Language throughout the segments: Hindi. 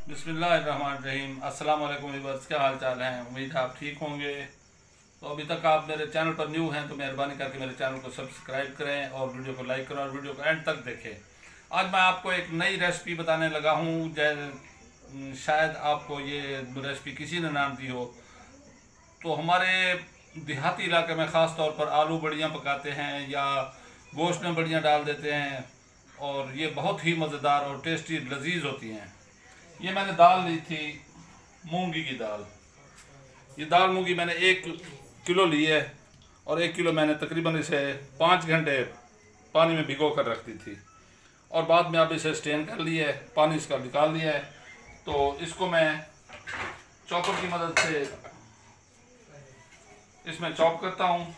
बिस्मिल्लाहिर्रहमानिर्रहीम। अस्सलाम वालेकुम व्यूअर्स, क्या हाल चाल हैं। उम्मीद है आप ठीक होंगे। तो अभी तक आप मेरे चैनल पर न्यू हैं तो मेहरबानी करके मेरे चैनल को सब्सक्राइब करें और वीडियो को लाइक करें और वीडियो को एंड तक देखें। आज मैं आपको एक नई रेसिपी बताने लगा हूँ। शायद आपको ये रेसिपी किसी ने नाम दी हो। तो हमारे देहाती इलाके में ख़ास तौर पर आलू बड़ियाँ पकाते हैं या गोश्त में बड़ियाँ डाल देते हैं और ये बहुत ही मज़ेदार और टेस्टी लजीज होती हैं। ये मैंने दाल ली थी, मूंगी की दाल। ये दाल मूंगी मैंने 1 किलो ली है और 1 किलो मैंने तकरीबन इसे 5 घंटे पानी में भिगो कर रख दी थी और बाद में अब इसे स्टेन कर लिया है, पानी इसका निकाल लिया है। तो इसको मैं चॉपर की मदद से इसमें चॉप करता हूँ।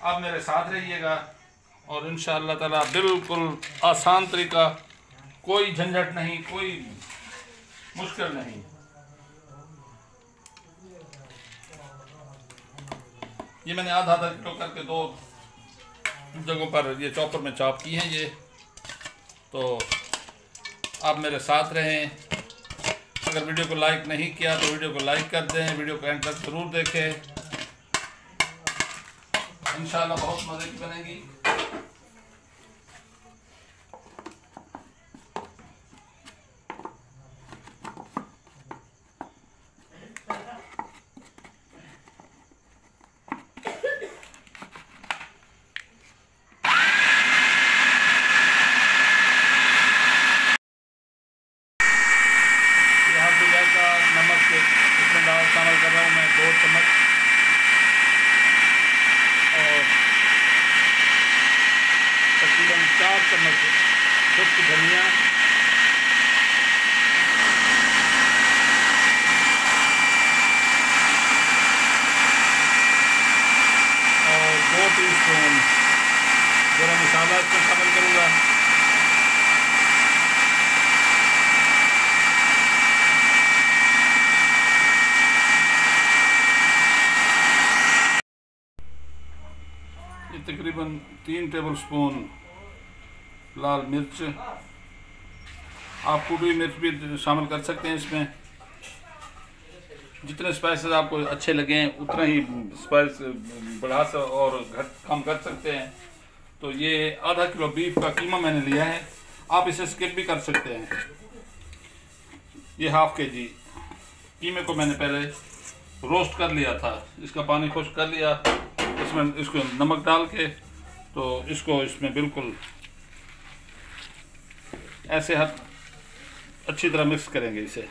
आप मेरे साथ रहिएगा और इंशाअल्लाह ताला बिल्कुल आसान तरीका, कोई झंझट नहीं, कोई मुश्किल नहीं। ये मैंने आधा आधा किलो करके 2 जगहों पर ये चॉपर में चॉप की हैं। ये तो आप मेरे साथ रहें। अगर वीडियो को लाइक नहीं किया तो वीडियो को लाइक कर दें, वीडियो को एंड तक जरूर देखें। इंशाल्लाह बहुत मज़े की बनेगी। नमक इसमें शामिल कर रहा हूँ मैं 2 चम्मच और तकरीबन 4 चम्मच खुश्क धनिया और 2 टीस्पून गरम मसाला इसमें शामिल करूँगा। ये तकरीबन 3 टेबलस्पून लाल मिर्च, आप कुटी मिर्च भी शामिल कर सकते हैं इसमें। जितने स्पाइसेस आपको अच्छे लगें उतना ही स्पाइस बढ़ा और घट कम कर सकते हैं। तो ये आधा किलो बीफ का कीमा मैंने लिया है, आप इसे स्किप भी कर सकते हैं। ये ½ kg कीमे को मैंने पहले रोस्ट कर लिया था, इसका पानी खुश्क कर लिया। इसमें इसको नमक डाल के तो इसको इसमें बिल्कुल ऐसे अच्छी तरह मिक्स करेंगे इसे।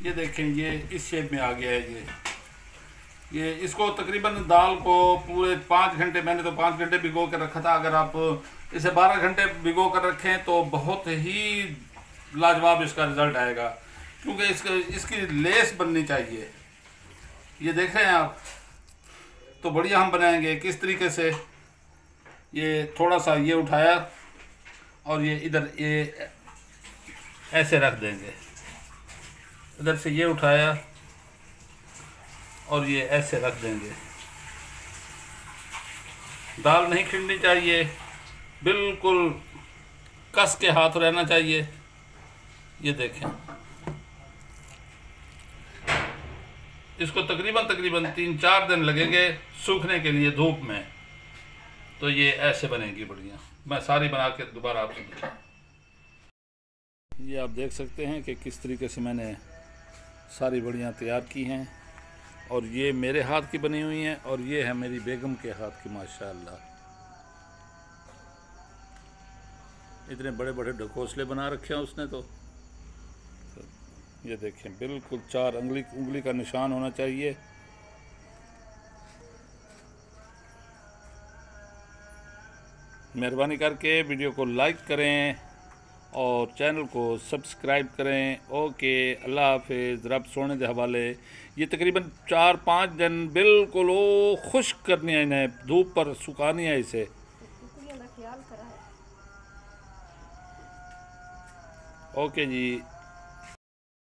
ये देखें, ये इस शेप में आ गया है। ये इसको तकरीबन दाल को पूरे 5 घंटे, मैंने तो 5 घंटे भिगो कर रखा था। अगर आप इसे 12 घंटे भिगो कर रखें तो बहुत ही लाजवाब इसका रिज़ल्ट आएगा, क्योंकि इसकी लेस बननी चाहिए। ये देख रहे हैं आप। तो बढ़िया हम बनाएंगे किस तरीके से। ये थोड़ा सा ये उठाया और ये इधर ये ऐसे रख देंगे, इधर से ये उठाया और ये ऐसे रख देंगे। दाल नहीं खिंडनी चाहिए, बिल्कुल कस के हाथ रहना चाहिए। ये देखें, इसको तकरीबन 3-4 दिन लगेंगे सूखने के लिए धूप में। तो ये ऐसे बनेगी बढ़िया। मैं सारी बना के दोबारा आपसे बताऊँ। ये आप देख सकते हैं कि किस तरीके से मैंने सारी बड़ियाँ तैयार की हैं और ये मेरे हाथ की बनी हुई हैं और ये है मेरी बेगम के हाथ की। माशाअल्लाह, इतने बड़े बड़े ढकोसले बना रखे हैं उसने। तो ये देखें, बिल्कुल 4 उंगली का निशान होना चाहिए। मेहरबानी करके वीडियो को लाइक करें और चैनल को सब्सक्राइब करें। ओके, अल्लाह हाफिज़। रब सोने के हवाले। ये तकरीबन 4-5 दिन बिल्कुल वो खुश्क करनी है, इन्हें धूप पर सुखानी है इसे। ओके जी।